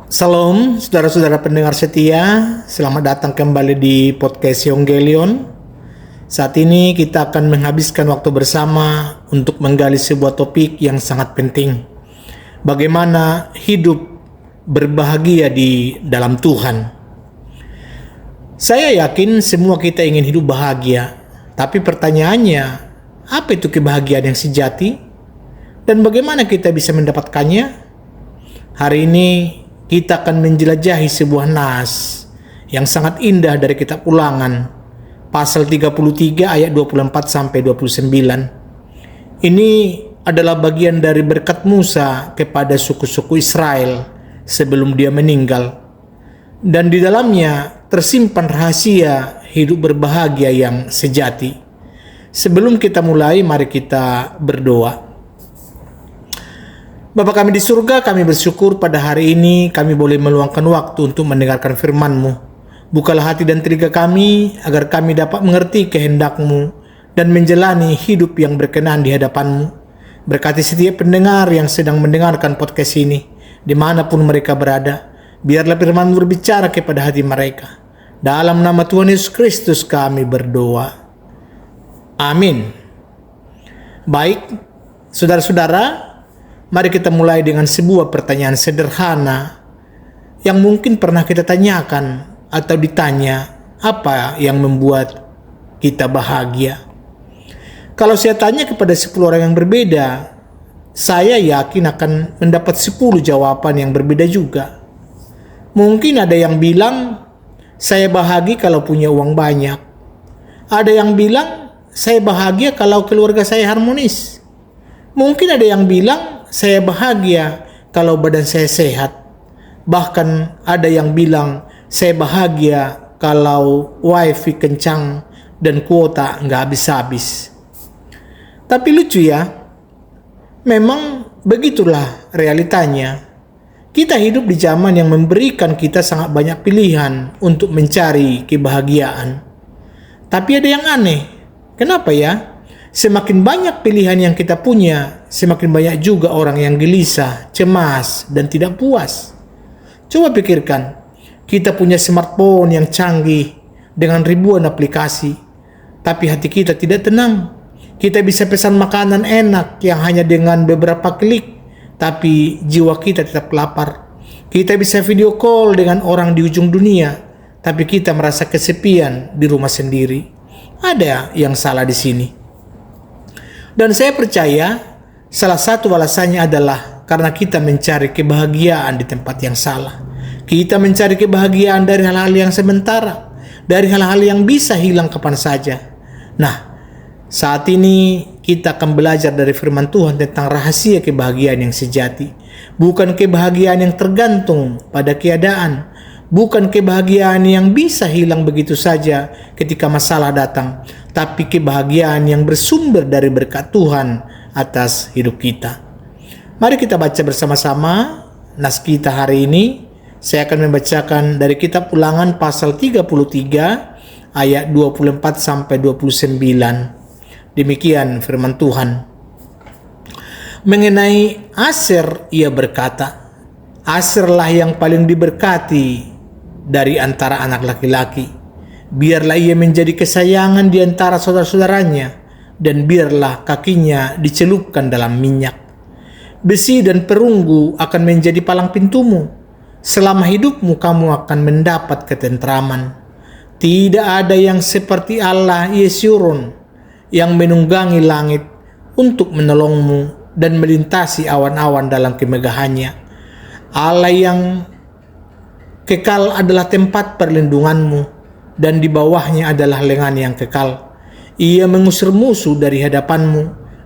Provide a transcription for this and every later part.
Salam saudara-saudara pendengar setia, selamat datang kembali di podcast Evangelion. Saat ini kita akan menghabiskan waktu bersama untuk menggali sebuah topik yang sangat penting. Bagaimana hidup berbahagia di dalam Tuhan. Saya yakin semua kita ingin hidup bahagia, tapi pertanyaannya, apa itu kebahagiaan yang sejati? Dan bagaimana kita bisa mendapatkannya? Hari ini kita akan menjelajahi sebuah nas yang sangat indah dari kitab Ulangan, pasal 33 ayat 24 sampai 29. Ini adalah bagian dari berkat Musa kepada suku-suku Israel sebelum dia meninggal. Dan di dalamnya tersimpan rahasia hidup berbahagia yang sejati. Sebelum kita mulai, mari kita berdoa. Bapa kami di surga, kami bersyukur pada hari ini kami boleh meluangkan waktu untuk mendengarkan firman-Mu. Bukalah hati dan telinga kami agar kami dapat mengerti kehendak-Mu dan menjalani hidup yang berkenan di hadapan-Mu. Berkati setiap pendengar yang sedang mendengarkan podcast ini, dimanapun mereka berada. Biarlah firman-Mu berbicara kepada hati mereka. Dalam nama Tuhan Yesus Kristus kami berdoa. Amin. Baik, saudara-saudara, mari kita mulai dengan sebuah pertanyaan sederhana yang mungkin pernah kita tanyakan atau ditanya, apa yang membuat kita bahagia? Kalau saya tanya kepada 10 orang yang berbeda, saya yakin akan mendapat 10 jawaban yang berbeda juga. Mungkin ada yang bilang, saya bahagia kalau punya uang banyak. Ada yang bilang, saya bahagia kalau keluarga saya harmonis. Mungkin ada yang bilang, saya bahagia kalau badan saya sehat. Bahkan ada yang bilang, saya bahagia kalau wifi kencang dan kuota nggak habis-habis. Tapi lucu ya, memang begitulah realitanya. Kita hidup di zaman yang memberikan kita sangat banyak pilihan untuk mencari kebahagiaan. Tapi ada yang aneh. Kenapa ya? Semakin banyak pilihan yang kita punya, semakin banyak juga orang yang gelisah, cemas, dan tidak puas. Coba pikirkan, kita punya smartphone yang canggih dengan ribuan aplikasi, tapi hati kita tidak tenang. Kita bisa pesan makanan enak yang hanya dengan beberapa klik, tapi jiwa kita tetap lapar. Kita bisa video call dengan orang di ujung dunia, tapi kita merasa kesepian di rumah sendiri. Ada yang salah di sini. Dan saya percaya salah satu alasannya adalah karena kita mencari kebahagiaan di tempat yang salah. Kita mencari kebahagiaan dari hal-hal yang sementara, dari hal-hal yang bisa hilang kapan saja. Nah, saat ini kita akan belajar dari firman Tuhan tentang rahasia kebahagiaan yang sejati. Bukan kebahagiaan yang tergantung pada keadaan, bukan kebahagiaan yang bisa hilang begitu saja ketika masalah datang, tapi kebahagiaan yang bersumber dari berkat Tuhan atas hidup kita. Mari kita baca bersama-sama nas kita hari ini. Saya akan membacakan dari kitab Ulangan pasal 33 ayat 24 sampai 29. Demikian firman Tuhan. Mengenai Asher ia berkata, Asherlah yang paling diberkati dari antara anak laki-laki. Biarlah ia menjadi kesayangan di antara saudara-saudaranya, dan biarlah kakinya dicelupkan dalam minyak. Besi dan perunggu akan menjadi palang pintumu. Selama hidupmu kamu akan mendapat ketentraman. Tidak ada yang seperti Allah Yesurun yang menunggangi langit untuk menolongmu dan melintasi awan-awan dalam kemegahannya. Allah yang kekal adalah tempat perlindunganmu, dan di bawahnya adalah lengan yang kekal. Ia mengusir musuh dari hadapanmu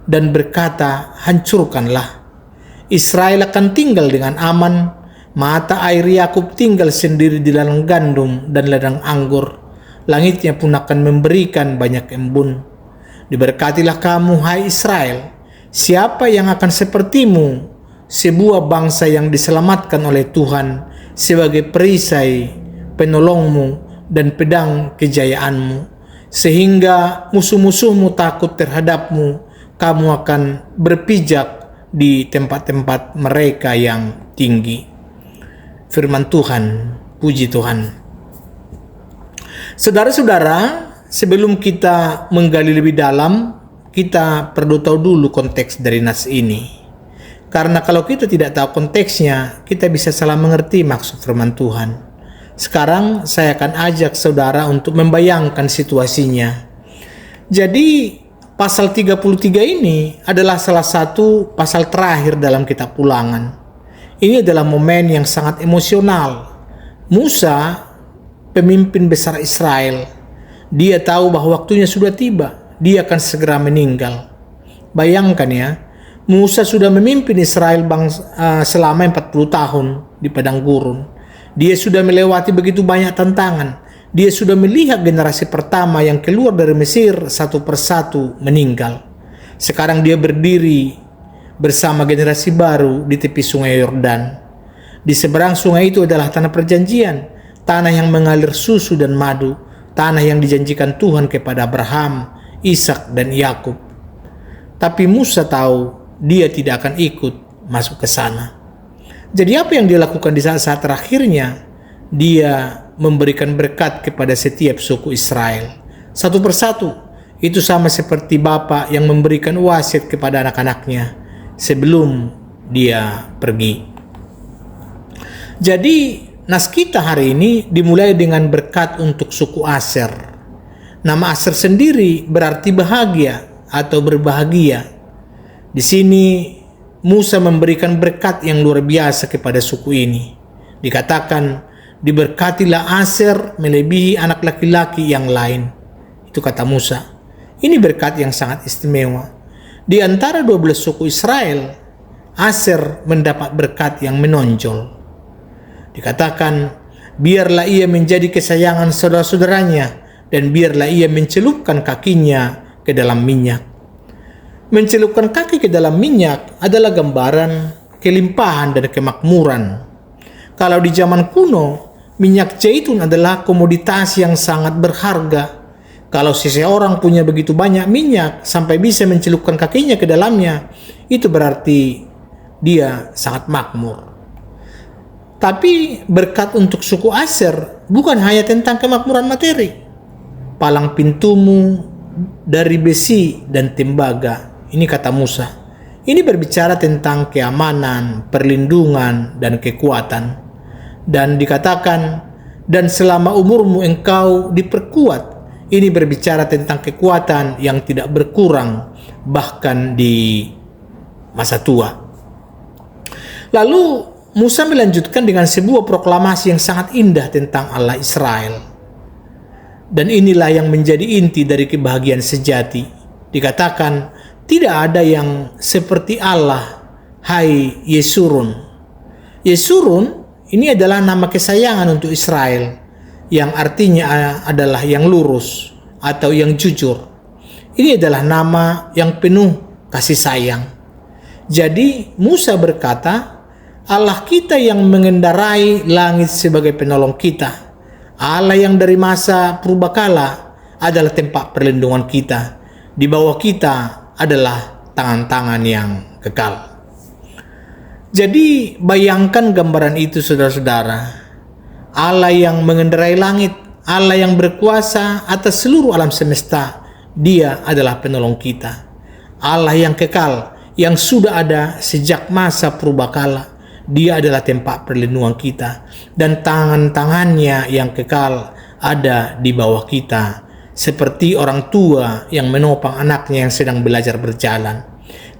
dan berkata, hancurkanlah. Israel akan tinggal dengan aman. Mata air Yakub tinggal sendiri di ladang gandum dan ladang anggur. Langitnya pun akan memberikan banyak embun. Diberkatilah kamu, hai Israel. Siapa yang akan sepertimu? Sebuah bangsa yang diselamatkan oleh Tuhan sebagai perisai penolongmu dan pedang kejayaanmu. Sehingga musuh-musuhmu takut terhadapmu. Kamu akan berpijak di tempat-tempat mereka yang tinggi. firman Tuhan. Puji Tuhan. Saudara-saudara, sebelum kita menggali lebih dalam, kita perlu tahu dulu konteks dari nas ini. Karena kalau kita tidak tahu konteksnya, kita bisa salah mengerti maksud firman Tuhan. Sekarang saya akan ajak saudara untuk membayangkan situasinya. Jadi pasal 33 ini adalah salah satu pasal terakhir dalam kitab Ulangan. Ini adalah momen yang sangat emosional. Musa, pemimpin besar Israel, dia tahu bahwa waktunya sudah tiba. Dia akan segera meninggal. Bayangkan ya, Musa sudah memimpin Israel selama 40 tahun di padang gurun. Dia sudah melewati begitu banyak tantangan. Dia sudah melihat generasi pertama yang keluar dari Mesir satu persatu meninggal. Sekarang dia berdiri bersama generasi baru di tepi sungai Yordan. Di seberang sungai itu adalah tanah perjanjian, tanah yang mengalir susu dan madu, tanah yang dijanjikan Tuhan kepada Abraham, Ishak dan Yakub. Tapi Musa tahu dia tidak akan ikut masuk ke sana. Jadi apa yang dia lakukan di saat-saat terakhirnya? Dia memberikan berkat kepada setiap suku Israel, satu persatu. Itu sama seperti bapa yang memberikan wasiat kepada anak-anaknya sebelum dia pergi. Jadi nas kita hari ini dimulai dengan berkat untuk suku Aser. Nama Aser sendiri berarti bahagia atau berbahagia. Di sini Musa memberikan berkat yang luar biasa kepada suku ini. Dikatakan, diberkatilah Aser melebihi anak laki-laki yang lain. Itu kata Musa. Ini berkat yang sangat istimewa. Di antara 12 suku Israel, Aser mendapat berkat yang menonjol. Dikatakan, biarlah ia menjadi kesayangan saudara-saudaranya, dan biarlah ia mencelupkan kakinya ke dalam minyak. Mencelupkan kaki ke dalam minyak adalah gambaran kelimpahan dan kemakmuran. Kalau di zaman kuno, minyak zaitun adalah komoditas yang sangat berharga. Kalau seseorang punya begitu banyak minyak sampai bisa mencelupkan kakinya ke dalamnya, itu berarti dia sangat makmur. Tapi berkat untuk suku Aser bukan hanya tentang kemakmuran materi. Palang pintumu dari besi dan tembaga. Ini kata Musa. Ini berbicara tentang keamanan, perlindungan, dan kekuatan. Dan dikatakan, dan selama umurmu engkau diperkuat. Ini berbicara tentang kekuatan yang tidak berkurang, bahkan di masa tua. Lalu Musa melanjutkan dengan sebuah proklamasi yang sangat indah tentang Allah Israel. Dan inilah yang menjadi inti dari kebahagiaan sejati. Dikatakan, tidak ada yang seperti Allah, hai Yesurun. Yesurun ini adalah nama kesayangan untuk Israel, yang artinya adalah yang lurus atau yang jujur. Ini adalah nama yang penuh kasih sayang. Jadi Musa berkata, Allah kita yang mengendarai langit sebagai penolong kita. Allah yang dari masa purbakala adalah tempat perlindungan kita. Di bawah kita adalah tangan-tangan yang kekal. Jadi bayangkan gambaran itu saudara-saudara. Allah yang mengendarai langit, Allah yang berkuasa atas seluruh alam semesta, Dia adalah penolong kita. Allah yang kekal, yang sudah ada sejak masa purbakala, Dia adalah tempat perlindungan kita, dan tangan-tangannya yang kekal ada di bawah kita, seperti orang tua yang menopang anaknya yang sedang belajar berjalan.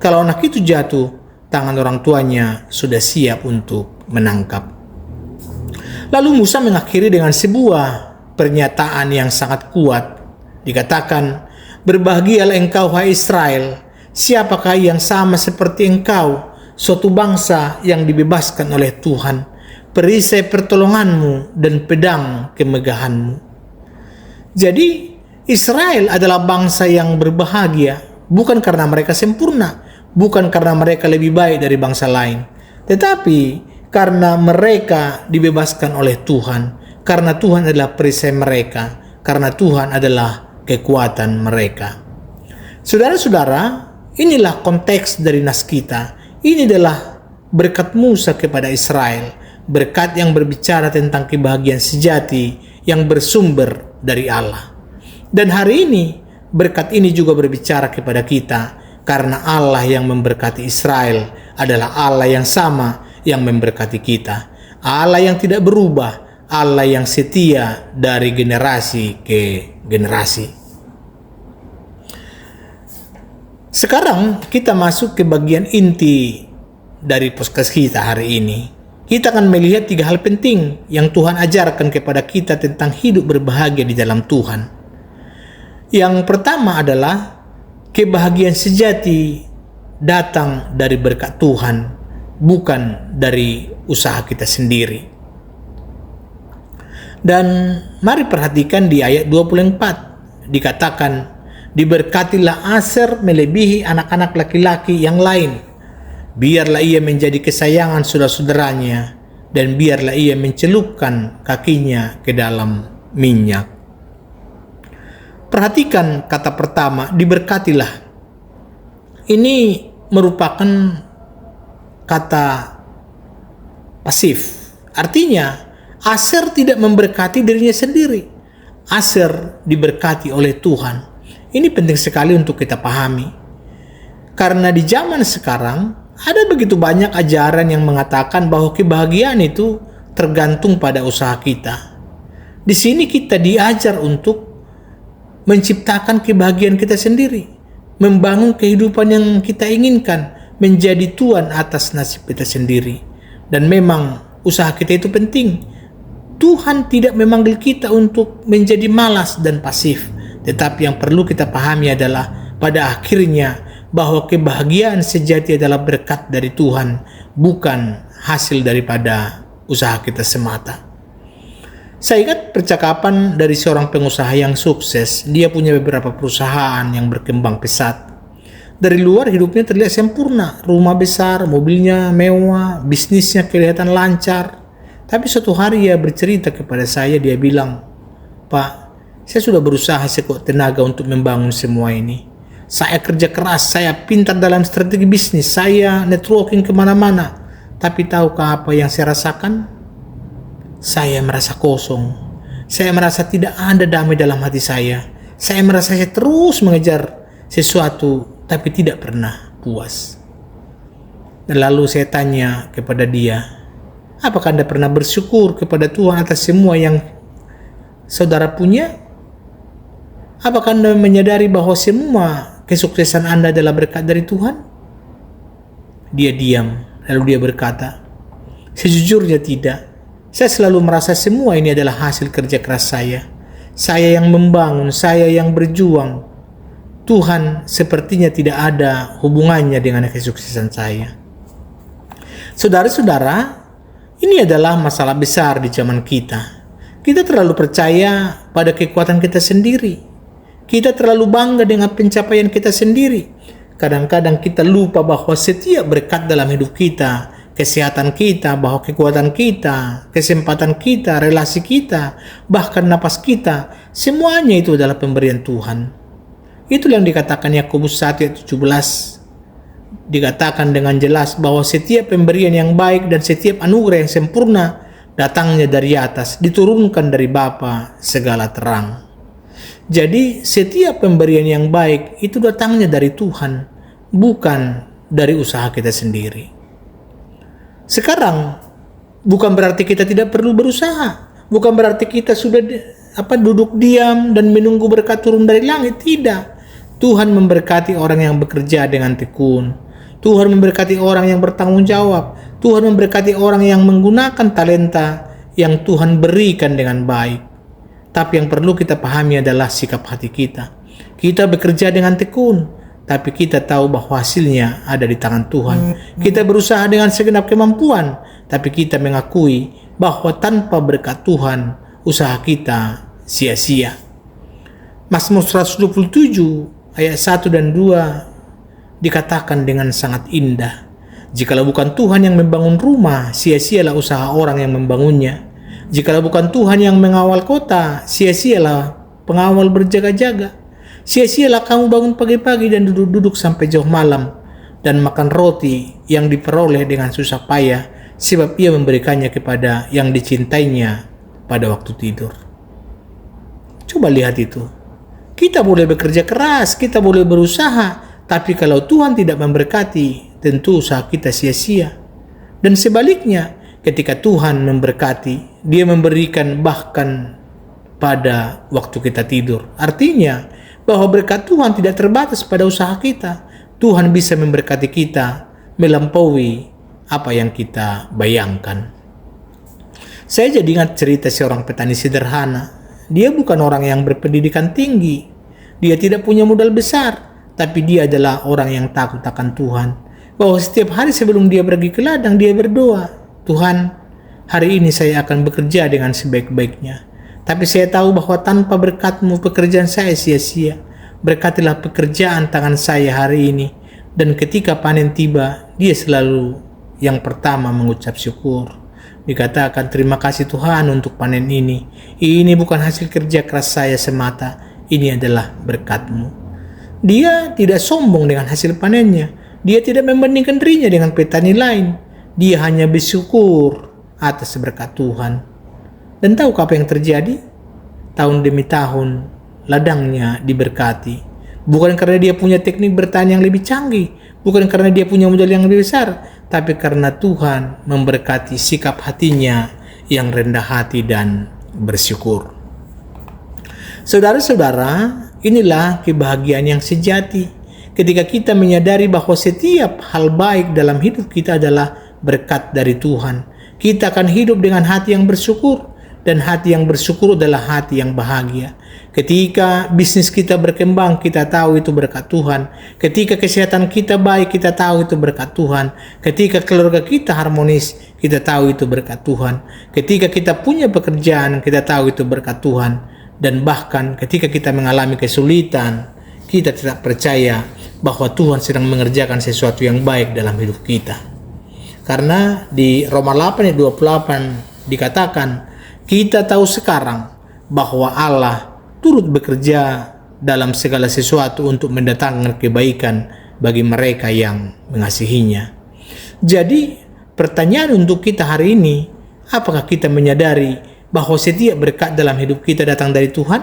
Kalau anak itu jatuh, tangan orang tuanya sudah siap untuk menangkap. Lalu Musa mengakhiri dengan sebuah pernyataan yang sangat kuat. Dikatakan, berbahagialah engkau hai Israel, siapakah yang sama seperti engkau, suatu bangsa yang dibebaskan oleh Tuhan, perisai pertolonganmu dan pedang kemegahanmu. Jadi Israel adalah bangsa yang berbahagia, bukan karena mereka sempurna, bukan karena mereka lebih baik dari bangsa lain, tetapi karena mereka dibebaskan oleh Tuhan, karena Tuhan adalah perisai mereka, karena Tuhan adalah kekuatan mereka. Saudara-saudara, inilah konteks dari nas kita. Ini adalah berkat Musa kepada Israel. berkat yang berbicara tentang kebahagiaan sejati yang bersumber dari Allah. Dan hari ini, berkat ini juga berbicara kepada kita, karena Allah yang memberkati Israel adalah Allah yang sama yang memberkati kita. Allah yang tidak berubah, Allah yang setia dari generasi ke generasi. Sekarang kita masuk ke bagian inti dari podcast kita hari ini. Kita akan melihat 3 hal penting yang Tuhan ajarkan kepada kita tentang hidup berbahagia di dalam Tuhan. Yang pertama adalah kebahagiaan sejati datang dari berkat Tuhan, bukan dari usaha kita sendiri. Dan mari perhatikan di ayat 24, dikatakan, diberkatilah Aser melebihi anak-anak laki-laki yang lain. Biarlah ia menjadi kesayangan saudara-saudaranya, dan biarlah ia mencelupkan kakinya ke dalam minyak. Perhatikan kata pertama, diberkatilah. Ini merupakan kata pasif. Artinya, Aser tidak memberkati dirinya sendiri. Aser diberkati oleh Tuhan. Ini penting sekali untuk kita pahami. Karena di zaman sekarang, ada begitu banyak ajaran yang mengatakan bahwa kebahagiaan itu tergantung pada usaha kita. Di sini kita diajar untuk menciptakan kebahagiaan kita sendiri, membangun kehidupan yang kita inginkan, menjadi tuan atas nasib kita sendiri. Dan memang usaha kita itu penting. Tuhan tidak memanggil kita untuk menjadi malas dan pasif, tetapi yang perlu kita pahami adalah pada akhirnya bahwa kebahagiaan sejati adalah berkat dari Tuhan, bukan hasil daripada usaha kita semata. Saya ingat percakapan dari seorang pengusaha yang sukses. Dia punya beberapa perusahaan yang berkembang pesat. Dari luar hidupnya terlihat sempurna, rumah besar, mobilnya mewah, bisnisnya kelihatan lancar. Tapi suatu hari ia bercerita kepada saya, dia bilang, "Pak, saya sudah berusaha sekuat tenaga untuk membangun semua ini. Saya kerja keras, saya pintar dalam strategi bisnis, saya networking kemana-mana. Tapi tahukah apa yang saya rasakan? Saya merasa kosong. Saya merasa tidak ada damai dalam hati saya. Saya merasa saya terus mengejar sesuatu, tapi tidak pernah puas." Dan lalu saya tanya kepada dia, "Apakah Anda pernah bersyukur kepada Tuhan atas semua yang saudara punya? Apakah Anda menyadari bahwa semua kesuksesan Anda adalah berkat dari Tuhan?" Dia diam, lalu dia berkata, "Sejujurnya tidak. Saya selalu merasa semua ini adalah hasil kerja keras saya. Saya yang membangun, saya yang berjuang. Tuhan sepertinya tidak ada hubungannya dengan kesuksesan saya." Saudara-saudara, ini adalah masalah besar di zaman kita. Kita terlalu percaya pada kekuatan kita sendiri. Kita terlalu bangga dengan pencapaian kita sendiri. Kadang-kadang kita lupa bahwa setiap berkat dalam hidup kita, kesehatan kita, bahwa kekuatan kita, kesempatan kita, relasi kita, bahkan napas kita, semuanya itu adalah pemberian Tuhan. Itulah yang dikatakan Yakobus 1 ayat 17. Dikatakan dengan jelas bahwa setiap pemberian yang baik dan setiap anugerah yang sempurna datangnya dari atas, diturunkan dari Bapa segala terang. Jadi setiap pemberian yang baik itu datangnya dari Tuhan, bukan dari usaha kita sendiri. Sekarang bukan berarti kita tidak perlu berusaha, bukan berarti kita sudah duduk diam dan menunggu berkat turun dari langit. Tidak. Tuhan memberkati orang yang bekerja dengan tekun. Tuhan memberkati orang yang bertanggung jawab. Tuhan memberkati orang yang menggunakan talenta yang Tuhan berikan dengan baik. Tapi yang perlu kita pahami adalah sikap hati kita. Kita bekerja dengan tekun, tapi kita tahu bahwa hasilnya ada di tangan Tuhan. Kita berusaha dengan segenap kemampuan, tapi kita mengakui bahwa tanpa berkat Tuhan, usaha kita sia-sia. Mazmur 127 ayat 1 dan 2 dikatakan dengan sangat indah. Jikalau bukan Tuhan yang membangun rumah, sia-sialah usaha orang yang membangunnya. Jikalau bukan Tuhan yang mengawal kota, sia-sialah pengawal berjaga-jaga. Sia-sialah kamu bangun pagi-pagi dan duduk-duduk sampai jauh malam, dan makan roti yang diperoleh dengan susah payah. sebab ia memberikannya kepada yang dicintainya pada waktu tidur. Coba lihat itu. Kita boleh bekerja keras, kita boleh berusaha, tapi kalau Tuhan tidak memberkati, tentu usaha kita sia-sia. Dan sebaliknya, ketika Tuhan memberkati, Dia memberikan bahkan pada waktu kita tidur. Artinya bahwa berkat Tuhan tidak terbatas pada usaha kita. Tuhan bisa memberkati kita melampaui apa yang kita bayangkan. Saya jadi ingat cerita seorang petani sederhana. Dia bukan orang yang berpendidikan tinggi. Dia tidak punya modal besar, tapi dia adalah orang yang takut akan Tuhan. Bahwa setiap hari sebelum dia pergi ke ladang, dia berdoa, Tuhan, hari ini saya akan bekerja dengan sebaik-baiknya. Tapi saya tahu bahwa tanpa berkat-Mu pekerjaan saya sia-sia. Berkatilah pekerjaan tangan saya hari ini. Dan ketika panen tiba, dia selalu yang pertama mengucap syukur. Dikatakan, terima kasih Tuhan untuk panen ini. Ini bukan hasil kerja keras saya semata. Ini adalah berkat-Mu. Dia tidak sombong dengan hasil panennya. Dia tidak membandingkan dirinya dengan petani lain. Dia hanya bersyukur atas berkat Tuhan. Dan tahu apa yang terjadi? Tahun demi tahun, ladangnya diberkati. Bukan karena dia punya teknik bertani yang lebih canggih. Bukan karena dia punya modal yang lebih besar. Tapi karena Tuhan memberkati sikap hatinya yang rendah hati dan bersyukur. Saudara-saudara, inilah kebahagiaan yang sejati. Ketika kita menyadari bahwa setiap hal baik dalam hidup kita adalah berkat dari Tuhan. Kita akan hidup dengan hati yang bersyukur. Dan hati yang bersyukur adalah hati yang bahagia. Ketika bisnis kita berkembang, kita tahu itu berkat Tuhan. Ketika kesehatan kita baik, kita tahu itu berkat Tuhan. Ketika keluarga kita harmonis, kita tahu itu berkat Tuhan. Ketika kita punya pekerjaan, kita tahu itu berkat Tuhan. Dan bahkan ketika kita mengalami kesulitan, kita tidak percaya bahwa Tuhan sedang mengerjakan sesuatu yang baik dalam hidup kita. Karena di Roma 8 ayat 28 dikatakan, kita tahu sekarang bahwa Allah turut bekerja dalam segala sesuatu untuk mendatangkan kebaikan bagi mereka yang mengasihinya. Jadi, pertanyaan untuk kita hari ini, apakah kita menyadari bahwa setiap berkat dalam hidup kita datang dari Tuhan?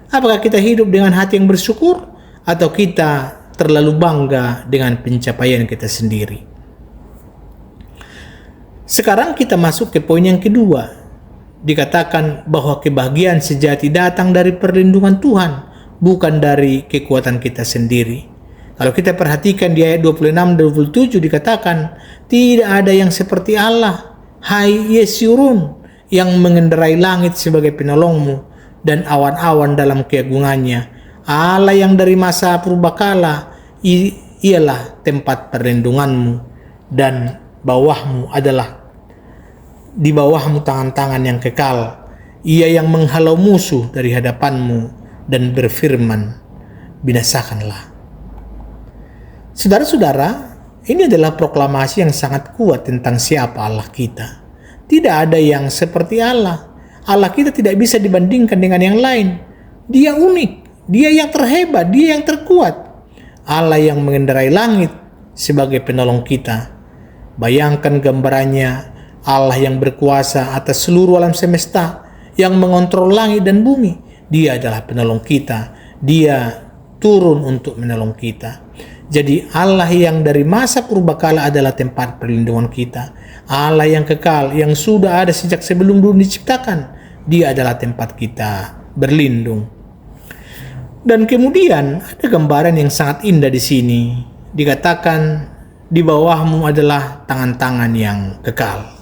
Apakah kita hidup dengan hati yang bersyukur? Atau kita terlalu bangga dengan pencapaian kita sendiri? Sekarang kita masuk ke poin yang kedua. Dikatakan bahwa kebahagiaan sejati datang dari perlindungan Tuhan, bukan dari kekuatan kita sendiri. Kalau kita perhatikan di ayat 26 dan 27 dikatakan, tidak ada yang seperti Allah, hai Yesurun, yang mengendarai langit sebagai penolongmu, dan awan-awan dalam keagungannya. Allah yang dari masa purbakala, ialah tempat perlindunganmu, dan bawahmu adalah di bawahmu tangan-tangan yang kekal. Ia yang menghalau musuh dari hadapanmu dan berfirman, binasakanlah. Saudara-saudara, ini adalah proklamasi yang sangat kuat tentang siapa Allah kita. Tidak ada yang seperti Allah. Allah kita tidak bisa dibandingkan dengan yang lain. Dia unik, Dia yang terhebat, Dia yang terkuat. Allah yang mengendarai langit sebagai penolong kita. Bayangkan gambarannya, Allah yang berkuasa atas seluruh alam semesta, yang mengontrol langit dan bumi. Dia adalah penolong kita. Dia turun untuk menolong kita. Jadi Allah yang dari masa purbakala adalah tempat perlindungan kita. Allah yang kekal, yang sudah ada sejak sebelum dunia diciptakan. Dia adalah tempat kita berlindung. Dan kemudian ada gambaran yang sangat indah di sini. Dikatakan di bawahmu adalah tangan-tangan yang kekal.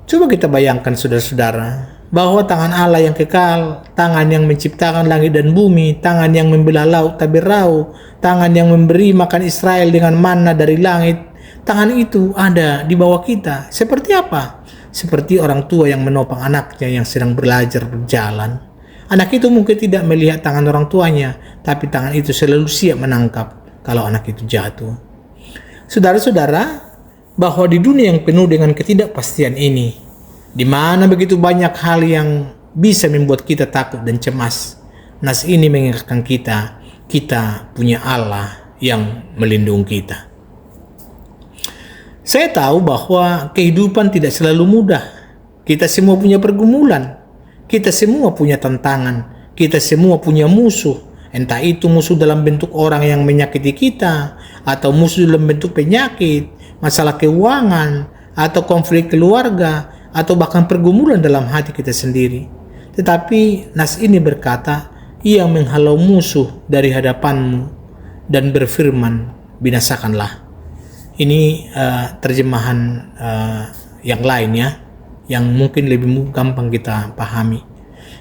Coba kita bayangkan saudara-saudara, bahwa tangan Allah yang kekal, tangan yang menciptakan langit dan bumi, tangan yang membelah laut tabir rau, tangan yang memberi makan Israel dengan manna dari langit, tangan itu ada di bawah kita. Seperti apa? Seperti orang tua yang menopang anaknya yang sedang belajar berjalan. Anak itu mungkin tidak melihat tangan orang tuanya, tapi tangan itu selalu siap menangkap kalau anak itu jatuh. Saudara-saudara, bahwa di dunia yang penuh dengan ketidakpastian ini, di mana begitu banyak hal yang bisa membuat kita takut dan cemas, nas ini mengingatkan kita punya Allah yang melindungi kita. Saya tahu bahwa kehidupan tidak selalu mudah. Kita semua punya pergumulan. Kita semua punya tantangan. Kita semua punya musuh. Entah itu musuh dalam bentuk orang yang menyakiti kita, atau musuh dalam bentuk penyakit, masalah keuangan, atau konflik keluarga, atau bahkan pergumulan dalam hati kita sendiri. Tetapi nas ini berkata, Ia menghalau musuh dari hadapanmu dan berfirman, binasakanlah. Ini terjemahan yang lain ya, yang mungkin lebih gampang kita pahami.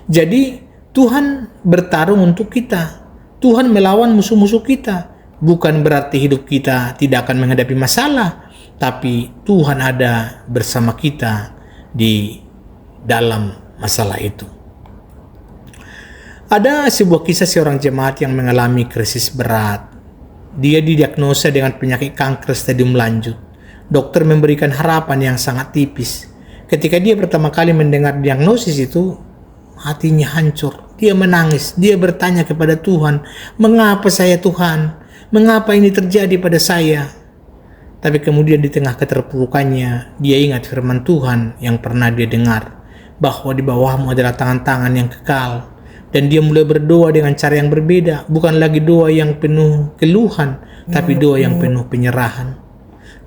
Jadi Tuhan bertarung untuk kita. Tuhan melawan musuh-musuh kita. Bukan berarti hidup kita tidak akan menghadapi masalah, tapi Tuhan ada bersama kita di dalam masalah itu. Ada sebuah kisah seorang jemaat yang mengalami krisis berat. Dia didiagnosa dengan penyakit kanker stadium lanjut. Dokter memberikan harapan yang sangat tipis. Ketika dia pertama kali mendengar diagnosis itu, hatinya hancur. Dia menangis. Dia bertanya kepada Tuhan, "Mengapa saya, Tuhan? Mengapa ini terjadi pada saya?" Tapi kemudian di tengah keterpurukannya, dia ingat firman Tuhan yang pernah dia dengar, bahwa di bawahmu adalah tangan-tangan yang kekal. Dan dia mulai berdoa dengan cara yang berbeda, bukan lagi doa yang penuh keluhan, tapi doa yang penuh penyerahan.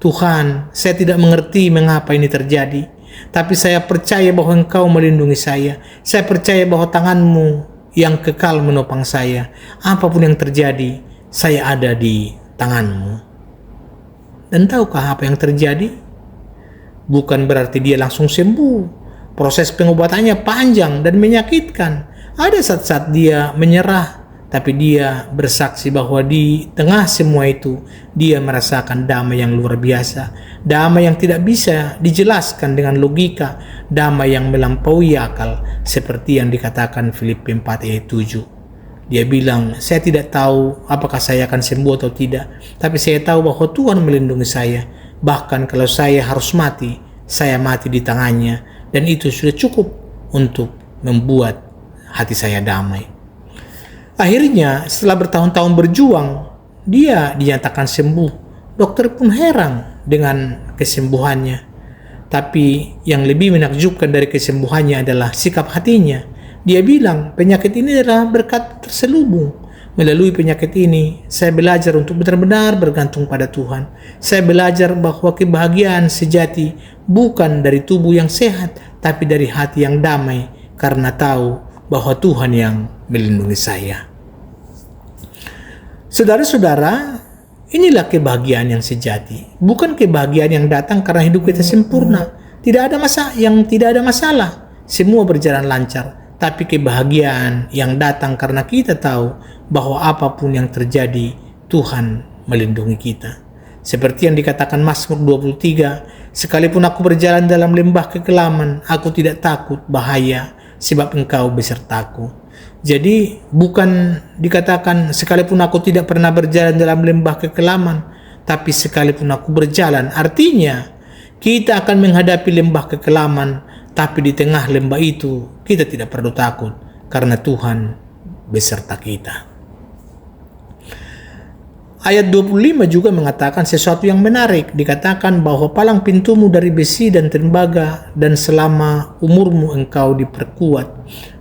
Tuhan, saya tidak mengerti mengapa ini terjadi, tapi saya percaya bahwa Engkau melindungi saya. Saya percaya bahwa tangan-Mu yang kekal menopang saya. Apapun yang terjadi, saya ada di tangan-Mu. Dan tahukah apa yang terjadi? Bukan berarti dia langsung sembuh. Proses pengobatannya panjang dan menyakitkan. Ada saat-saat dia menyerah, tapi dia bersaksi bahwa di tengah semua itu, dia merasakan damai yang luar biasa. Damai yang tidak bisa dijelaskan dengan logika, damai yang melampaui akal, seperti yang dikatakan Filipi 4 ayat 7. Dia bilang, saya tidak tahu apakah saya akan sembuh atau tidak, tapi saya tahu bahwa Tuhan melindungi saya. Bahkan kalau saya harus mati, saya mati di tangannya, dan itu sudah cukup untuk membuat hati saya damai. Akhirnya setelah bertahun-tahun berjuang, dia dinyatakan sembuh. Dokter pun heran dengan kesembuhannya. Tapi yang lebih menakjubkan dari kesembuhannya adalah sikap hatinya. Dia bilang, penyakit ini adalah berkat terselubung. Melalui penyakit ini, saya belajar untuk benar-benar bergantung pada Tuhan. Saya belajar bahwa kebahagiaan sejati bukan dari tubuh yang sehat, tapi dari hati yang damai, karena tahu bahwa Tuhan yang melindungi saya. Saudara-saudara, inilah kebahagiaan yang sejati. Bukan kebahagiaan yang datang karena hidup kita sempurna. Tidak ada masalah. Semua berjalan lancar. Tapi kebahagiaan yang datang karena kita tahu bahwa apapun yang terjadi, Tuhan melindungi kita. Seperti yang dikatakan Mazmur 23, sekalipun aku berjalan dalam lembah kekelaman, aku tidak takut bahaya, sebab Engkau besertaku. Jadi bukan dikatakan sekalipun aku tidak pernah berjalan dalam lembah kekelaman, tapi sekalipun aku berjalan, artinya kita akan menghadapi lembah kekelaman, tapi di tengah lembah itu kita tidak perlu takut karena Tuhan beserta kita. Ayat 25 juga mengatakan sesuatu yang menarik. Dikatakan bahwa palang pintumu dari besi dan tembaga, dan selama umurmu engkau diperkuat.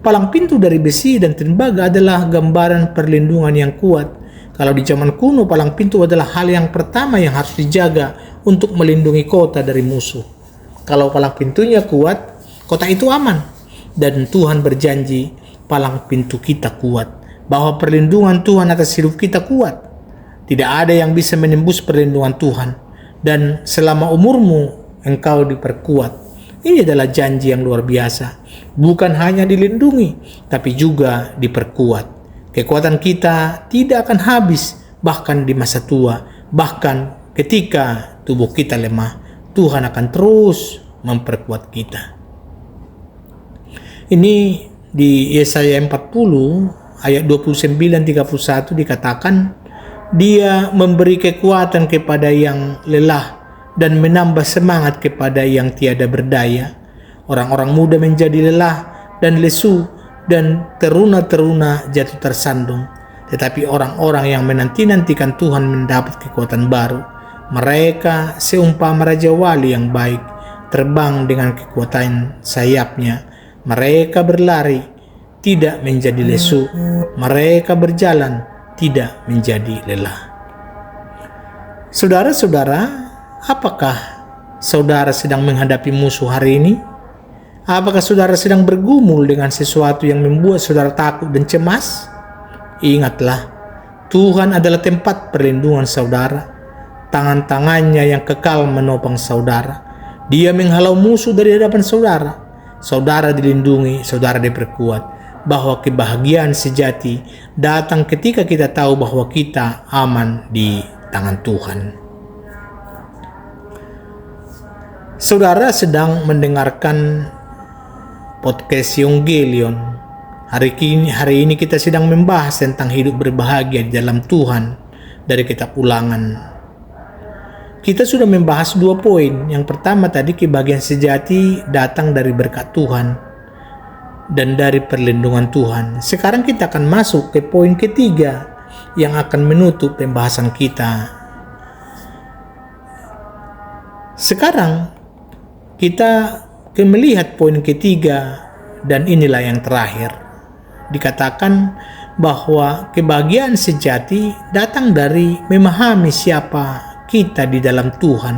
Palang pintu dari besi dan tembaga adalah gambaran perlindungan yang kuat. Kalau di zaman kuno, palang pintu adalah hal yang pertama yang harus dijaga untuk melindungi kota dari musuh. Kalau palang pintunya kuat, kota itu aman. Dan Tuhan berjanji palang pintu kita kuat, bahwa perlindungan Tuhan atas hidup kita kuat. Tidak ada yang bisa menembus perlindungan Tuhan. Dan selama umurmu engkau diperkuat. Ini adalah janji yang luar biasa. Bukan hanya dilindungi, tapi juga diperkuat. Kekuatan kita tidak akan habis, bahkan di masa tua. Bahkan ketika tubuh kita lemah, Tuhan akan terus memperkuat kita. Ini di Yesaya 40 ayat 29-31 dikatakan, Dia memberi kekuatan kepada yang lelah dan menambah semangat kepada yang tiada berdaya. Orang-orang muda menjadi lelah dan lesu, dan teruna-teruna jatuh tersandung. Tetapi orang-orang yang menanti-nantikan Tuhan mendapat kekuatan baru. Mereka seumpama raja wali yang baik, terbang dengan kekuatan sayapnya. Mereka berlari, tidak menjadi lesu. Mereka berjalan, tidak menjadi lelah. Saudara-saudara, apakah saudara sedang menghadapi musuh hari ini? Apakah saudara sedang bergumul dengan sesuatu yang membuat saudara takut dan cemas? Ingatlah, Tuhan adalah tempat perlindungan saudara. Tangan-tangannya yang kekal menopang saudara. Dia menghalau musuh dari hadapan saudara. Saudara dilindungi, saudara diperkuat. Bahwa kebahagiaan sejati datang ketika kita tahu bahwa kita aman di tangan Tuhan. Saudara sedang mendengarkan podcast Evangelion. Hari ini kita sedang membahas tentang hidup berbahagia di dalam Tuhan dari kitab Ulangan. Kita sudah membahas 2 poin. Yang pertama tadi, kebahagiaan sejati datang dari berkat Tuhan dan dari perlindungan Tuhan. Sekarang kita akan masuk ke poin ketiga yang akan menutup pembahasan kita. Sekarang kita melihat poin ketiga, dan inilah yang terakhir. Dikatakan bahwa kebahagiaan sejati datang dari memahami siapa kita di dalam Tuhan.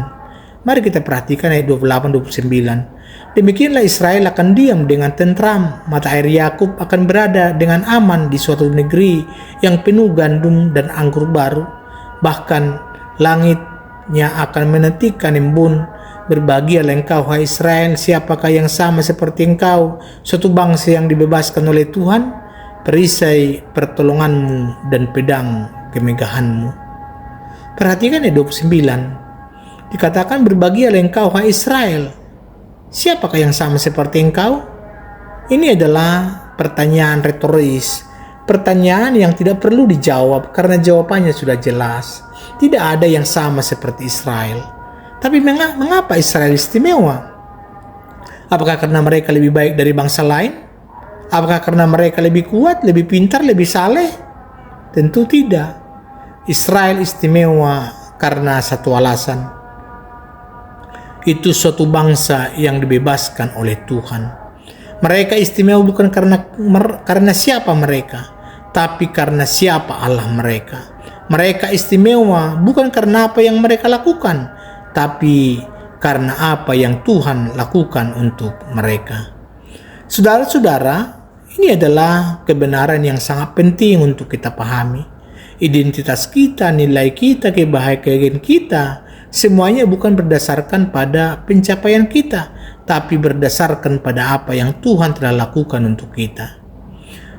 Mari kita perhatikan ayat 28-29. Demikianlah Israel akan diam dengan tentram, mata air Yakub akan berada dengan aman di suatu negeri yang penuh gandum dan anggur baru. Bahkan langitnya akan menantikan embun. Berbahagialah engkau, hai Israel, siapakah yang sama seperti engkau, suatu bangsa yang dibebaskan oleh Tuhan, perisai pertolonganmu dan pedang kemegahanmu. Perhatikan ayat 29. Dikatakan berbahagialah engkau, hai Israel, siapakah yang sama seperti engkau? Ini adalah pertanyaan retoris, pertanyaan yang tidak perlu dijawab karena jawabannya sudah jelas. Tidak ada yang sama seperti Israel. Tapi mengapa Israel istimewa? Apakah karena mereka lebih baik dari bangsa lain? Apakah karena mereka lebih kuat, lebih pintar, lebih saleh? Tentu tidak. Israel istimewa karena satu alasan. Itu suatu bangsa yang dibebaskan oleh Tuhan. Mereka istimewa bukan karena siapa mereka, tapi karena siapa Allah mereka. Mereka istimewa bukan karena apa yang mereka lakukan, tapi karena apa yang Tuhan lakukan untuk mereka. Saudara-saudara, ini adalah kebenaran yang sangat penting untuk kita pahami. Identitas kita, nilai kita, kebahagiaan kita, semuanya bukan berdasarkan pada pencapaian kita, tapi berdasarkan pada apa yang Tuhan telah lakukan untuk kita.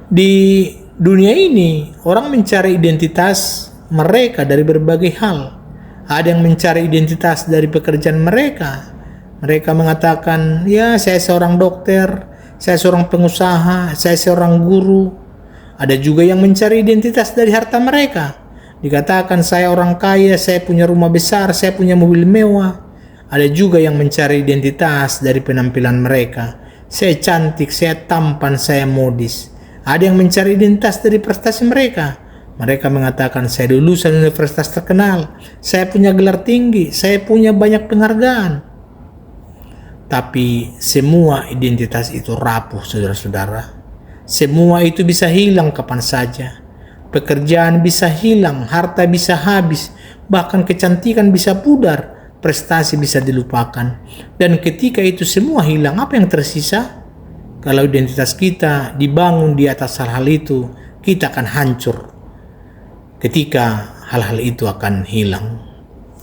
Di dunia ini, orang mencari identitas mereka dari berbagai hal. Ada yang mencari identitas dari pekerjaan mereka. Mereka mengatakan, ya saya seorang dokter, saya seorang pengusaha, saya seorang guru. Ada juga yang mencari identitas dari harta mereka. Dikatakan saya orang kaya, saya punya rumah besar, saya punya mobil mewah. Ada juga yang mencari identitas dari penampilan mereka. Saya cantik, saya tampan, saya modis. Ada yang mencari identitas dari prestasi mereka. Mereka mengatakan saya lulusan universitas terkenal, saya punya gelar tinggi, saya punya banyak penghargaan. Tapi semua identitas itu rapuh, saudara-saudara. Semua itu bisa hilang kapan saja. Pekerjaan bisa hilang, harta bisa habis, bahkan kecantikan bisa pudar, prestasi bisa dilupakan. Dan ketika itu semua hilang, apa yang tersisa? Kalau identitas kita dibangun di atas hal-hal itu, kita akan hancur ketika hal-hal itu akan hilang.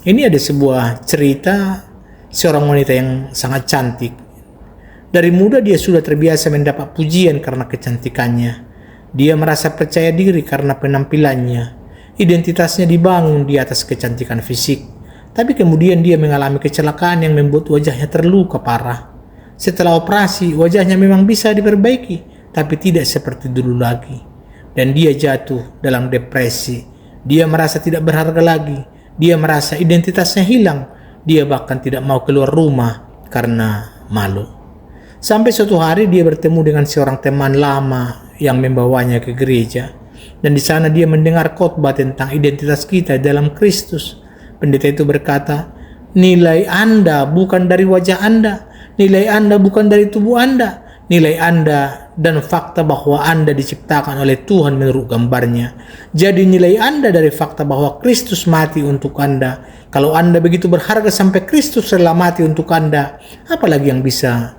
Ini ada sebuah cerita seorang wanita yang sangat cantik. Dari muda dia sudah terbiasa mendapat pujian karena kecantikannya. Dia merasa percaya diri karena penampilannya. Identitasnya dibangun di atas kecantikan fisik. Tapi kemudian dia mengalami kecelakaan yang membuat wajahnya terluka parah. Setelah operasi, wajahnya memang bisa diperbaiki, tapi tidak seperti dulu lagi. Dan dia jatuh dalam depresi. Dia merasa tidak berharga lagi. Dia merasa identitasnya hilang. Dia bahkan tidak mau keluar rumah karena malu. Sampai suatu hari dia bertemu dengan seorang teman lama yang membawanya ke gereja. Dan di sana dia mendengar khotbah tentang identitas kita dalam Kristus. Pendeta itu berkata, nilai Anda bukan dari wajah Anda, nilai Anda bukan dari tubuh Anda, nilai Anda dan fakta bahwa Anda diciptakan oleh Tuhan menurut gambarnya. Jadi nilai Anda dari fakta bahwa Kristus mati untuk Anda. Kalau Anda begitu berharga sampai Kristus rela mati untuk Anda, apalagi yang bisa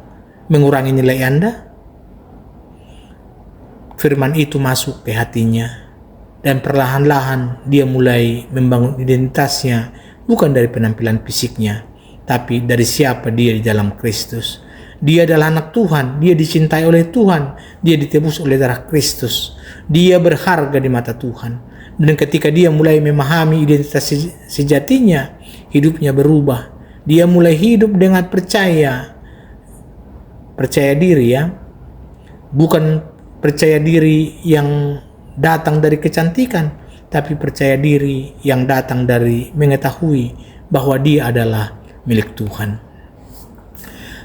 mengurangi nilai Anda? Firman itu masuk ke hatinya. Dan perlahan-lahan dia mulai membangun identitasnya bukan dari penampilan fisiknya, tapi dari siapa dia di dalam Kristus. Dia adalah anak Tuhan, dia dicintai oleh Tuhan, dia ditebus oleh darah Kristus. Dia berharga di mata Tuhan. Dan ketika dia mulai memahami identitas sejatinya, hidupnya berubah. Dia mulai hidup dengan percaya diri ya. Bukan percaya diri yang datang dari kecantikan, tapi percaya diri yang datang dari mengetahui bahwa dia adalah milik Tuhan.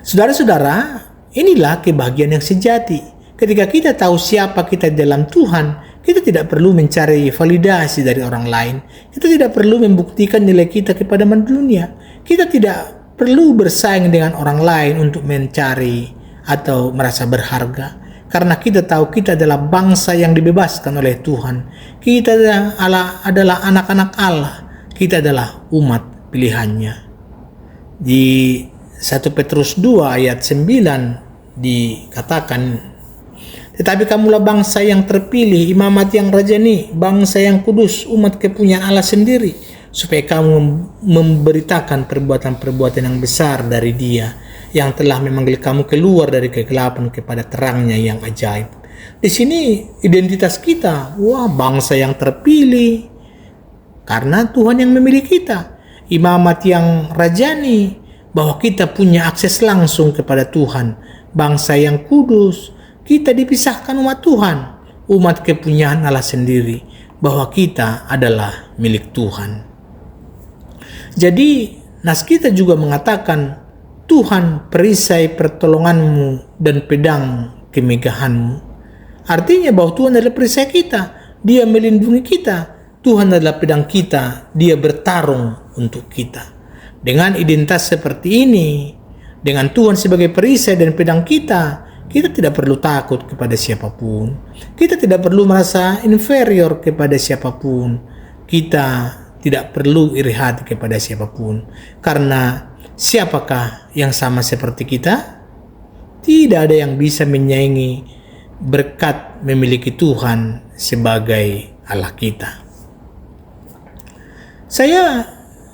Saudara-saudara, inilah kebahagiaan yang sejati. Ketika kita tahu siapa kita dalam Tuhan, kita tidak perlu mencari validasi dari orang lain. Kita tidak perlu membuktikan nilai kita kepada dunia. Kita tidak perlu bersaing dengan orang lain untuk mencari atau merasa berharga. Karena kita tahu kita adalah bangsa yang dibebaskan oleh Tuhan. Kita adalah anak-anak Allah. Kita adalah umat pilihannya. Di 1 Petrus 2 ayat 9 dikatakan, tetapi kamulah bangsa yang terpilih, imamat yang rajani, bangsa yang kudus, umat kepunyaan Allah sendiri, supaya kamu memberitakan perbuatan-perbuatan yang besar dari Dia yang telah memanggil kamu keluar dari kegelapan kepada terangnya yang ajaib. Di sini identitas kita, bangsa yang terpilih karena Tuhan yang memilih kita. Imamat yang rajani, bahwa kita punya akses langsung kepada Tuhan. Bangsa yang kudus, kita dipisahkan umat Tuhan, umat kepunyaan Allah sendiri, bahwa kita adalah milik Tuhan. Jadi nas kita juga mengatakan, Tuhan perisai pertolonganmu dan pedang kemegahanmu. Artinya bahwa Tuhan adalah perisai kita, Dia melindungi kita. Tuhan adalah pedang kita, Dia bertarung untuk kita. Dengan identitas seperti ini, dengan Tuhan sebagai perisai dan pedang kita, kita tidak perlu takut kepada siapapun. Kita tidak perlu merasa inferior kepada siapapun. Kita tidak perlu iri hati kepada siapapun. Karena siapakah yang sama seperti kita? Tidak ada yang bisa menyaingi berkat memiliki Tuhan sebagai Allah kita. Saya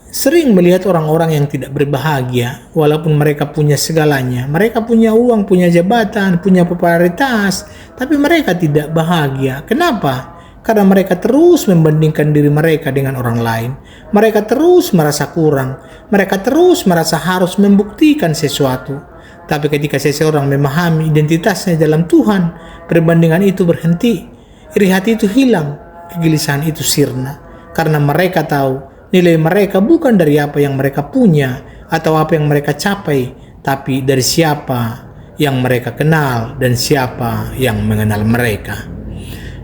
sering melihat orang-orang yang tidak berbahagia walaupun mereka punya segalanya. Mereka punya uang, punya jabatan, punya popularitas, tapi mereka tidak bahagia. Kenapa? Karena mereka terus membandingkan diri mereka dengan orang lain. Mereka terus merasa kurang. Mereka terus merasa harus membuktikan sesuatu. Tapi ketika seseorang memahami identitasnya dalam Tuhan, perbandingan itu berhenti. Iri hati itu hilang. Kegelisahan itu sirna. Karena mereka tahu nilai mereka bukan dari apa yang mereka punya atau apa yang mereka capai, tapi dari siapa yang mereka kenal dan siapa yang mengenal mereka.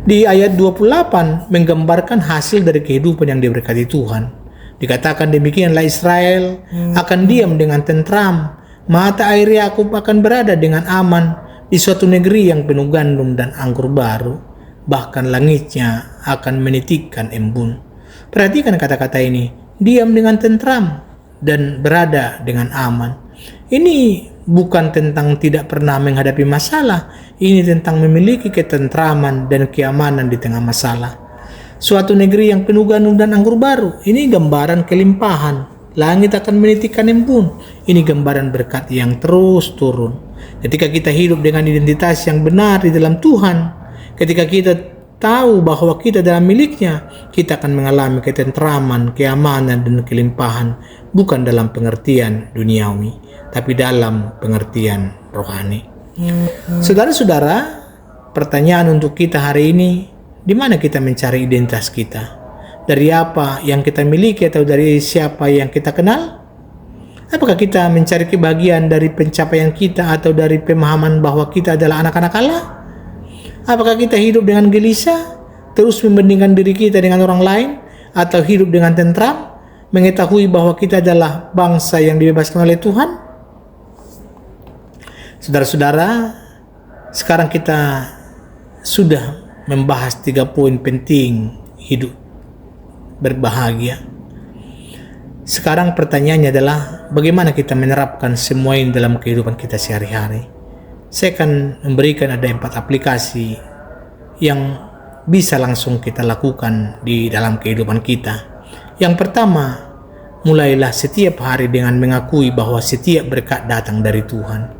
Di ayat 28 menggambarkan hasil dari kehidupan yang diberkati Tuhan. Dikatakan demikianlah Israel akan diam dengan tentram, mata air Yakub akan berada dengan aman di suatu negeri yang penuh gandum dan anggur baru, bahkan langitnya akan menitikkan embun. Perhatikan kata-kata ini, diam dengan tentram dan berada dengan aman. Ini bukan tentang tidak pernah menghadapi masalah, ini tentang memiliki ketentraman dan keamanan di tengah masalah. Suatu negeri yang penuh gandum dan anggur baru, ini gambaran kelimpahan. Langit akan menitikkan embun, ini gambaran berkat yang terus turun. Ketika kita hidup dengan identitas yang benar di dalam Tuhan, ketika kita tahu bahwa kita adalah miliknya, kita akan mengalami ketentraman, keamanan, dan kelimpahan, bukan dalam pengertian duniawi, tapi dalam pengertian rohani. Saudara-saudara, pertanyaan untuk kita hari ini, di mana kita mencari identitas kita? Dari apa yang kita miliki atau dari siapa yang kita kenal? Apakah kita mencari kebahagiaan dari pencapaian kita atau dari pemahaman bahwa kita adalah anak-anak Allah? Apakah kita hidup dengan gelisah, terus membandingkan diri kita dengan orang lain, atau hidup dengan tentram? mengetahui bahwa kita adalah bangsa yang dibebaskan oleh Tuhan? Saudara-saudara, sekarang kita sudah membahas 3 poin penting hidup berbahagia. Sekarang pertanyaannya adalah bagaimana kita menerapkan semua ini dalam kehidupan kita sehari-hari. Saya akan memberikan ada 4 aplikasi yang bisa langsung kita lakukan di dalam kehidupan kita. Yang pertama, mulailah setiap hari dengan mengakui bahwa setiap berkat datang dari Tuhan.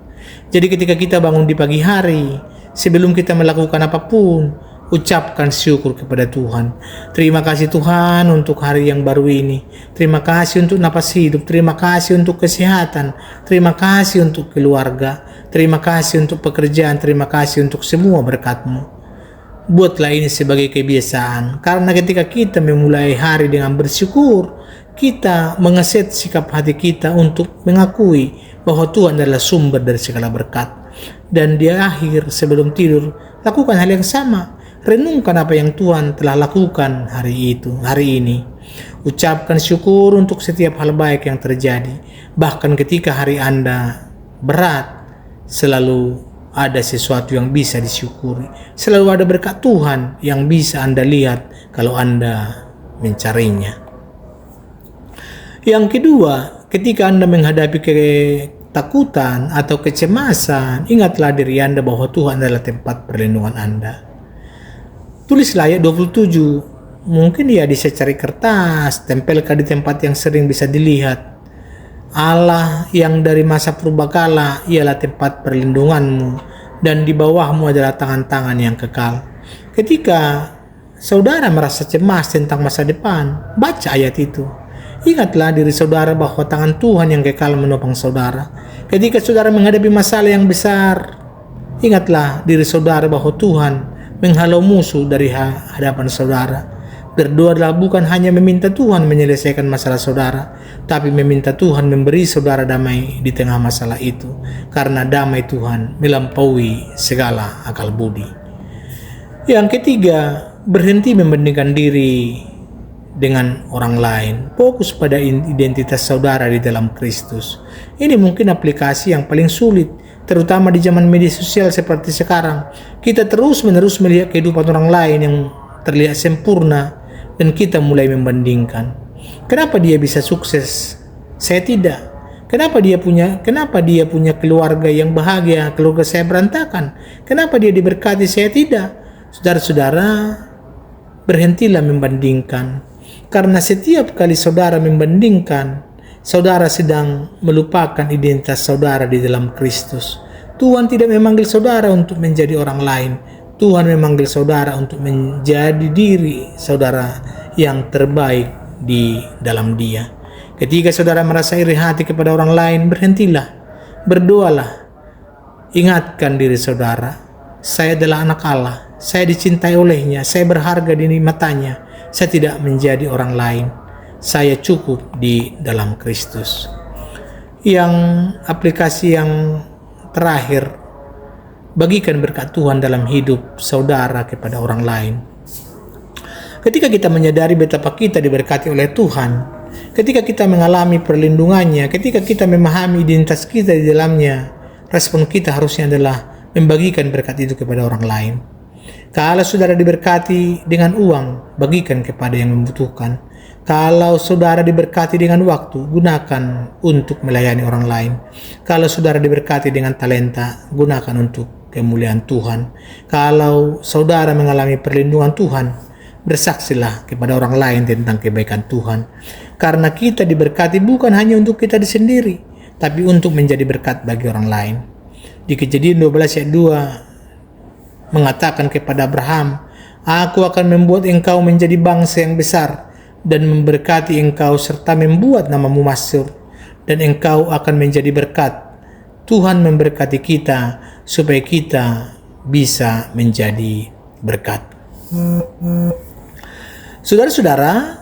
Jadi ketika kita bangun di pagi hari, sebelum kita melakukan apapun, ucapkan syukur kepada Tuhan. Terima kasih Tuhan untuk hari yang baru ini. Terima kasih untuk napas hidup. Terima kasih untuk kesehatan. Terima kasih untuk keluarga. Terima kasih untuk pekerjaan. Terima kasih untuk semua berkat-Mu. Buatlah ini sebagai kebiasaan. Karena ketika kita memulai hari dengan bersyukur, kita mengeset sikap hati kita untuk mengakui bahwa Tuhan adalah sumber dari segala berkat. Dan di akhir sebelum tidur, lakukan hal yang sama. Renungkan apa yang Tuhan telah lakukan hari ini. Ucapkan syukur untuk setiap hal baik yang terjadi. Bahkan ketika hari Anda berat, selalu ada sesuatu yang bisa disyukuri. Selalu ada berkat Tuhan yang bisa Anda lihat kalau Anda mencarinya. Yang kedua, ketika Anda menghadapi ketakutan atau kecemasan, ingatlah diri Anda bahwa Tuhan adalah tempat perlindungan Anda. Tulislah ayat 27, mungkin ya di secari kertas, tempelkan di tempat yang sering bisa dilihat. Allah yang dari masa purbakala ialah tempat perlindunganmu, dan di bawahmu adalah tangan-tangan yang kekal. Ketika saudara merasa cemas tentang masa depan, baca ayat itu. Ingatlah diri saudara bahwa tangan Tuhan yang kekal menopang saudara. Ketika saudara menghadapi masalah yang besar, ingatlah diri saudara bahwa Tuhan menghalau musuh dari hadapan saudara. Berdoalah bukan hanya meminta Tuhan menyelesaikan masalah saudara, tapi meminta Tuhan memberi saudara damai di tengah masalah itu, karena damai Tuhan melampaui segala akal budi. Yang ketiga, berhenti membandingkan diri dengan orang lain. Fokus pada identitas saudara di dalam Kristus. Ini mungkin aplikasi yang paling sulit, terutama di zaman media sosial seperti sekarang. Kita terus-menerus melihat kehidupan orang lain yang terlihat sempurna, dan kita mulai membandingkan. Kenapa dia bisa sukses? Saya tidak. Kenapa dia punya keluarga yang bahagia, keluarga saya berantakan? Kenapa dia diberkati, saya tidak? Saudara-saudara, berhentilah membandingkan. Karena setiap kali saudara membandingkan, saudara sedang melupakan identitas saudara di dalam Kristus. Tuhan tidak memanggil saudara untuk menjadi orang lain. Tuhan memanggil saudara untuk menjadi diri saudara yang terbaik di dalam Dia. Ketika saudara merasa iri hati kepada orang lain, berhentilah, berdoalah. Ingatkan diri saudara, saya adalah anak Allah, saya dicintai olehnya, saya berharga di matanya, saya tidak menjadi orang lain, saya cukup di dalam Kristus. Yang aplikasi yang terakhir, bagikan berkat Tuhan dalam hidup saudara kepada orang lain. Ketika kita menyadari betapa kita diberkati oleh Tuhan, ketika kita mengalami perlindungannya, ketika kita memahami identitas kita di dalamnya, respon kita harusnya adalah membagikan berkat itu kepada orang lain. Kalau saudara diberkati dengan uang, bagikan kepada yang membutuhkan. Kalau saudara diberkati dengan waktu, gunakan untuk melayani orang lain. Kalau saudara diberkati dengan talenta, gunakan untuk kemuliaan Tuhan. Kalau saudara mengalami perlindungan Tuhan, bersaksilah kepada orang lain tentang kebaikan Tuhan. Karena kita diberkati bukan hanya untuk kita sendiri, tapi untuk menjadi berkat bagi orang lain. Di Kejadian 12 ayat 2 mengatakan kepada Abraham, "Aku akan membuat engkau menjadi bangsa yang besar dan memberkati engkau serta membuat namamu masyhur, dan engkau akan menjadi berkat." Tuhan memberkati kita supaya kita bisa menjadi berkat. Saudara-saudara,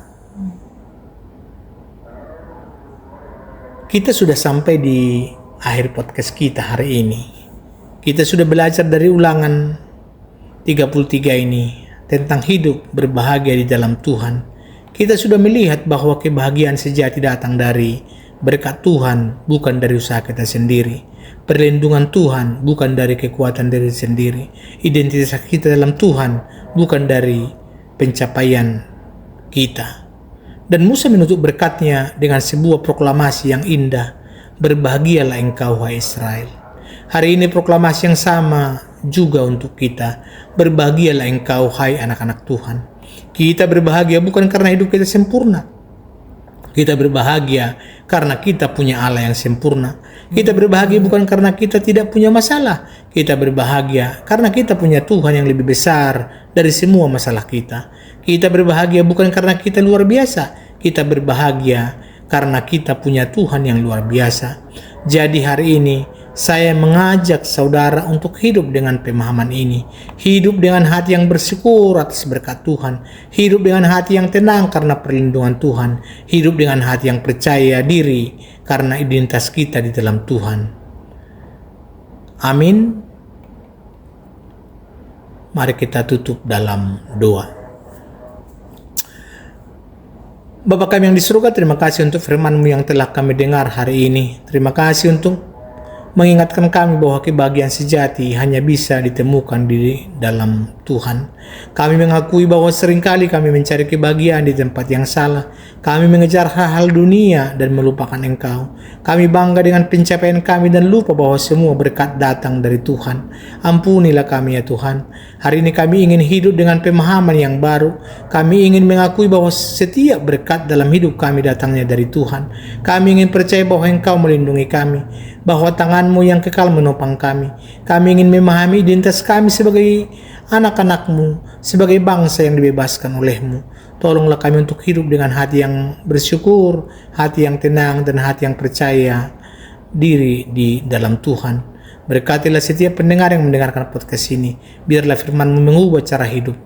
kita sudah sampai di akhir podcast kita hari ini. Kita sudah belajar dari ulangan 33 ini tentang hidup berbahagia di dalam Tuhan. Kita sudah melihat bahwa kebahagiaan sejati datang dari berkat Tuhan, bukan dari usaha kita sendiri. Perlindungan Tuhan, bukan dari kekuatan diri sendiri. Identitas kita dalam Tuhan, bukan dari pencapaian kita. Dan Musa menutup berkatnya dengan sebuah proklamasi yang indah. Berbahagialah engkau, hai Israel. Hari ini proklamasi yang sama juga untuk kita. Berbahagialah engkau, hai anak-anak Tuhan. Kita berbahagia bukan karena hidup kita sempurna. Kita berbahagia karena kita punya Allah yang sempurna. Kita berbahagia bukan karena kita tidak punya masalah. Kita berbahagia karena kita punya Tuhan yang lebih besar dari semua masalah kita. Kita berbahagia bukan karena kita luar biasa. Kita berbahagia karena kita punya Tuhan yang luar biasa. Jadi hari ini saya mengajak saudara untuk hidup dengan pemahaman ini. Hidup dengan hati yang bersyukur atas berkat Tuhan. Hidup dengan hati yang tenang karena perlindungan Tuhan. Hidup dengan hati yang percaya diri karena identitas kita di dalam Tuhan. Amin. Mari kita tutup dalam doa. Bapa kami yang di surga, terima kasih untuk firman-Mu yang telah kami dengar hari ini. Terima kasih untuk mengingatkan kami bahwa kebahagiaan sejati hanya bisa ditemukan di dalam Tuhan. Kami mengakui bahwa seringkali kami mencari kebahagiaan di tempat yang salah. Kami mengejar hal-hal dunia dan melupakan Engkau. Kami bangga dengan pencapaian kami dan lupa bahwa semua berkat datang dari Tuhan. Ampunilah kami ya Tuhan. Hari ini kami ingin hidup dengan pemahaman yang baru. Kami ingin mengakui bahwa setiap berkat dalam hidup kami datangnya dari Tuhan. Kami ingin percaya bahwa Engkau melindungi kami, bahwa tangan-Mu yang kekal menopang kami. Kami ingin memahami identitas kami sebagai anak-anak-Mu, sebagai bangsa yang dibebaskan oleh-Mu. Tolonglah kami untuk hidup dengan hati yang bersyukur, hati yang tenang, dan hati yang percaya diri di dalam Tuhan. Berkatilah setiap pendengar yang mendengarkan podcast ini. Biarlah firman-Mu mengubah cara hidup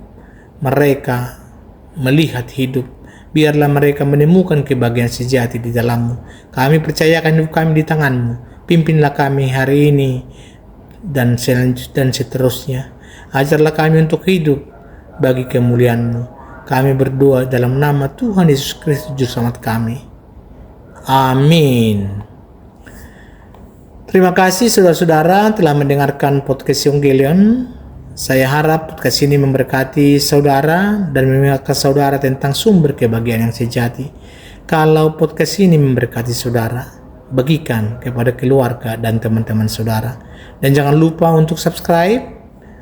mereka, melihat hidup. Biarlah mereka menemukan kebahagiaan sejati di dalam-Mu. Kami percayakan hidup kami di tangan-Mu. Pimpinlah kami hari ini dan seterusnya. Ajarlah kami untuk hidup bagi kemuliaan-Mu. Kami berdoa dalam nama Tuhan Yesus Kristus Juru Selamat kami. Amin. Terima kasih saudara-saudara telah mendengarkan podcast Evangelion. Saya harap podcast ini memberkati saudara dan mengingatkan saudara tentang sumber kebahagiaan yang sejati. Kalau podcast ini memberkati saudara, bagikan kepada keluarga dan teman-teman saudara. Dan jangan lupa untuk subscribe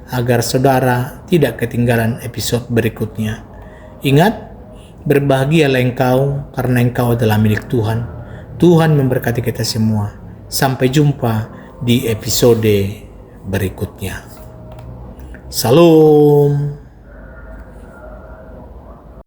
agar saudara tidak ketinggalan episode berikutnya. Ingat, berbahagialah engkau karena engkau adalah milik Tuhan. Tuhan memberkati kita semua. Sampai jumpa di episode berikutnya. Salam.